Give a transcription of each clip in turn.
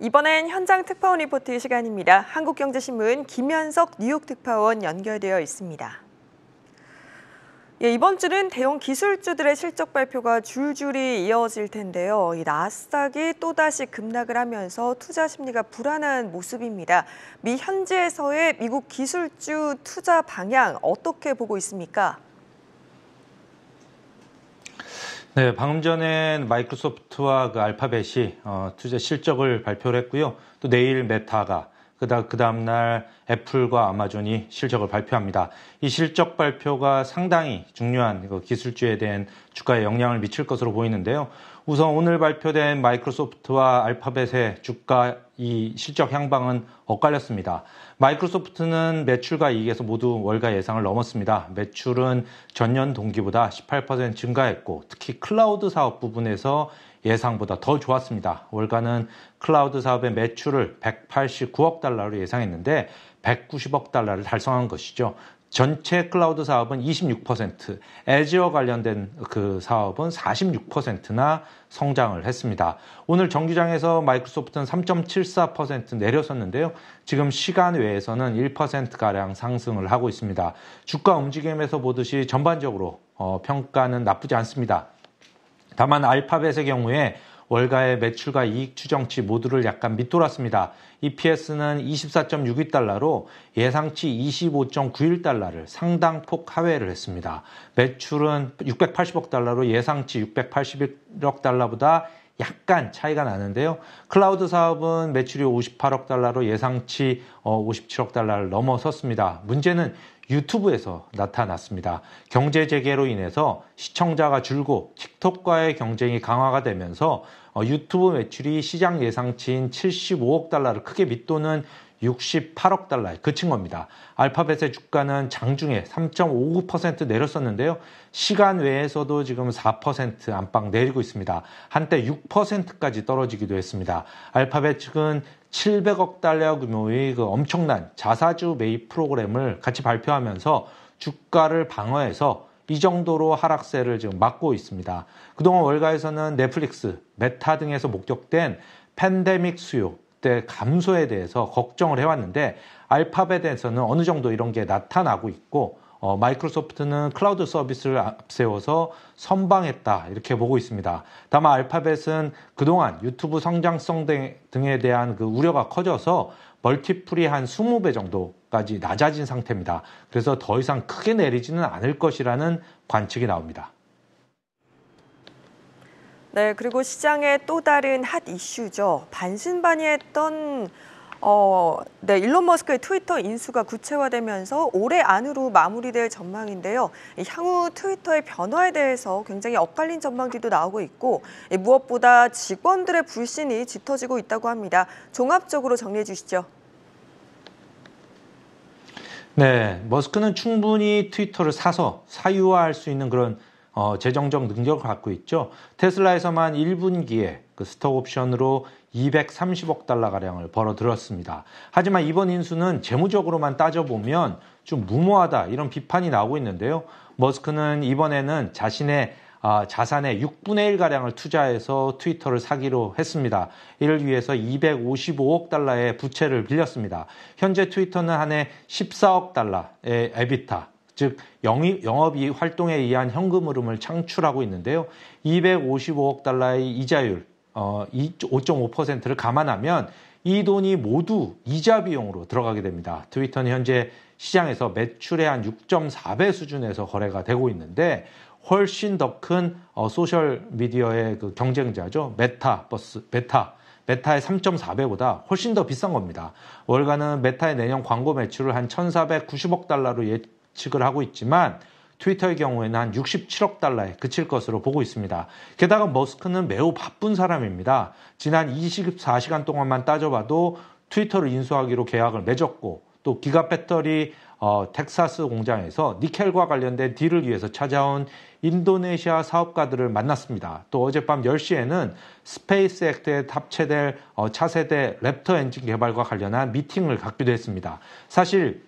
이번엔 현장 특파원 리포트 시간입니다. 한국경제신문 김현석 뉴욕 특파원 연결되어 있습니다. 이번 주는 대형 기술주들의 실적 발표가 줄줄이 이어질 텐데요. 이 나스닥이 또다시 급락을 하면서 투자 심리가 불안한 모습입니다. 미 현지에서의 미국 기술주 투자 방향 어떻게 보고 있습니까? 네, 방금 전에 마이크로소프트와 알파벳이 투자 실적을 발표를 했고요. 또 내일 메타가 그 다음날 애플과 아마존이 실적을 발표합니다. 이 실적 발표가 상당히 중요한 기술주에 대한 주가에 영향을 미칠 것으로 보이는데요. 우선 오늘 발표된 마이크로소프트와 알파벳의 주가 이 실적 향방은 엇갈렸습니다. 마이크로소프트는 매출과 이익에서 모두 월가 예상을 넘었습니다. 매출은 전년 동기보다 18% 증가했고 특히 클라우드 사업 부분에서 예상보다 더 좋았습니다. 월가는 클라우드 사업의 매출을 189억 달러로 예상했는데 190억 달러를 달성한 것이죠. 전체 클라우드 사업은 26%, 애지어 관련된 그 사업은 46%나 성장을 했습니다. 오늘 정규장에서 마이크로소프트는 3.74% 내려섰는데요. 지금 시간 외에서는 1%가량 상승을 하고 있습니다. 주가 움직임에서 보듯이 전반적으로 평가는 나쁘지 않습니다. 다만 알파벳의 경우에 월가의 매출과 이익 추정치 모두를 약간 밑돌았습니다. EPS는 24.62달러로 예상치 25.91달러를 상당폭 하회를 했습니다. 매출은 680억 달러로 예상치 681억 달러보다 약간 차이가 나는데요. 클라우드 사업은 매출이 58억 달러로 예상치 57억 달러를 넘어섰습니다. 문제는 유튜브에서 나타났습니다. 경제 재개로 인해서 시청자가 줄고 틱톡과의 경쟁이 강화가 되면서 유튜브 매출이 시장 예상치인 75억 달러를 크게 밑도는 68억 달러에 그친 겁니다. 알파벳의 주가는 장중에 3.59% 내렸었는데요. 시간 외에서도 지금 4% 안팎 내리고 있습니다. 한때 6%까지 떨어지기도 했습니다. 알파벳 측은 700억 달러 규모의 그 엄청난 자사주 매입 프로그램을 같이 발표하면서 주가를 방어해서 이 정도로 하락세를 지금 막고 있습니다. 그동안 월가에서는 넷플릭스, 메타 등에서 목격된 팬데믹 수요 때 감소에 대해서 걱정을 해왔는데 알파벳에서는 어느 정도 이런 게 나타나고 있고 마이크로소프트는 클라우드 서비스를 앞세워서 선방했다 이렇게 보고 있습니다. 다만 알파벳은 그동안 유튜브 성장성 등에 대한 그 우려가 커져서 멀티플이 한 20배 정도까지 낮아진 상태입니다. 그래서 더 이상 크게 내리지는 않을 것이라는 관측이 나옵니다. 네, 그리고 시장의 또 다른 핫 이슈죠. 반신반의했던 일론 머스크의 트위터 인수가 구체화되면서 올해 안으로 마무리될 전망인데요. 향후 트위터의 변화에 대해서 굉장히 엇갈린 전망들도 나오고 있고 무엇보다 직원들의 불신이 짙어지고 있다고 합니다. 종합적으로 정리해 주시죠. 네, 머스크는 충분히 트위터를 사서 사유화할 수 있는 그런 재정적 능력을 갖고 있죠. 테슬라에서만 1분기에 그 스톡 옵션으로 230억 달러가량을 벌어들였습니다. 하지만 이번 인수는 재무적으로만 따져보면 좀 무모하다 이런 비판이 나오고 있는데요. 머스크는 이번에는 자신의 자산의 6분의 1가량을 투자해서 트위터를 사기로 했습니다. 이를 위해서 255억 달러의 부채를 빌렸습니다. 현재 트위터는 한 해 14억 달러의 에비타, 즉 영업이익 활동에 의한 현금 흐름을 창출하고 있는데요. 255억 달러의 이자율 5.5%를 감안하면 이 돈이 모두 이자 비용으로 들어가게 됩니다. 트위터는 현재 시장에서 매출의 한 6.4배 수준에서 거래가 되고 있는데 훨씬 더 큰 소셜 미디어의 그 경쟁자죠. 메타의 3.4배보다 훨씬 더 비싼 겁니다. 월가는 메타의 내년 광고 매출을 한 1,490억 달러로 예측을 하고 있지만 트위터의 경우에는 한 67억 달러에 그칠 것으로 보고 있습니다. 게다가 머스크는 매우 바쁜 사람입니다. 지난 24시간 동안만 따져봐도 트위터를 인수하기로 계약을 맺었고 또 기가배터리 텍사스 공장에서 니켈과 관련된 딜을 위해서 찾아온 인도네시아 사업가들을 만났습니다. 또 어젯밤 10시에는 스페이스X에 탑재될 차세대 랩터 엔진 개발과 관련한 미팅을 갖기도 했습니다. 사실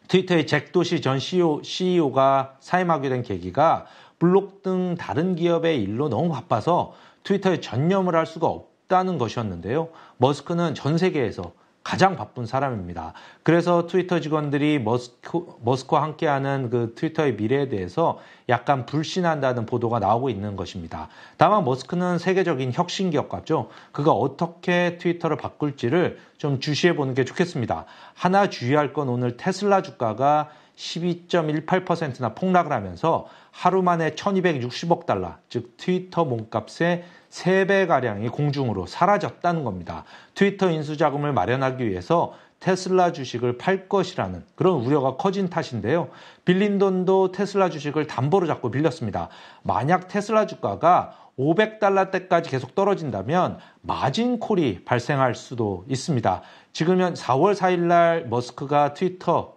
트위터의 잭 도시 전 CEO가 사임하게 된 계기가 블록 등 다른 기업의 일로 너무 바빠서 트위터에 전념을 할 수가 없다는 것이었는데요. 머스크는 전 세계에서 가장 바쁜 사람입니다. 그래서 트위터 직원들이 머스크와 함께하는 그 트위터의 미래에 대해서 약간 불신한다는 보도가 나오고 있는 것입니다. 다만 머스크는 세계적인 혁신 기업가죠. 그가 어떻게 트위터를 바꿀지를 좀 주시해 보는 게 좋겠습니다. 하나 주의할 건 오늘 테슬라 주가가 12.18%나 폭락을 하면서 하루 만에 1260억 달러, 즉 트위터 몸값의 3배가량이 공중으로 사라졌다는 겁니다. 트위터 인수자금을 마련하기 위해서 테슬라 주식을 팔 것이라는 그런 우려가 커진 탓인데요. 빌린 돈도 테슬라 주식을 담보로 잡고 빌렸습니다. 만약 테슬라 주가가 500달러대까지 계속 떨어진다면 마진콜이 발생할 수도 있습니다. 지금은 4월 4일 날 머스크가 트위터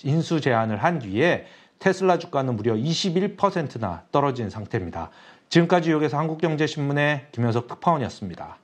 인수 제안을 한 뒤에 테슬라 주가는 무려 21%나 떨어진 상태입니다. 지금까지 뉴욕에서 한국경제신문의 김현석 특파원이었습니다.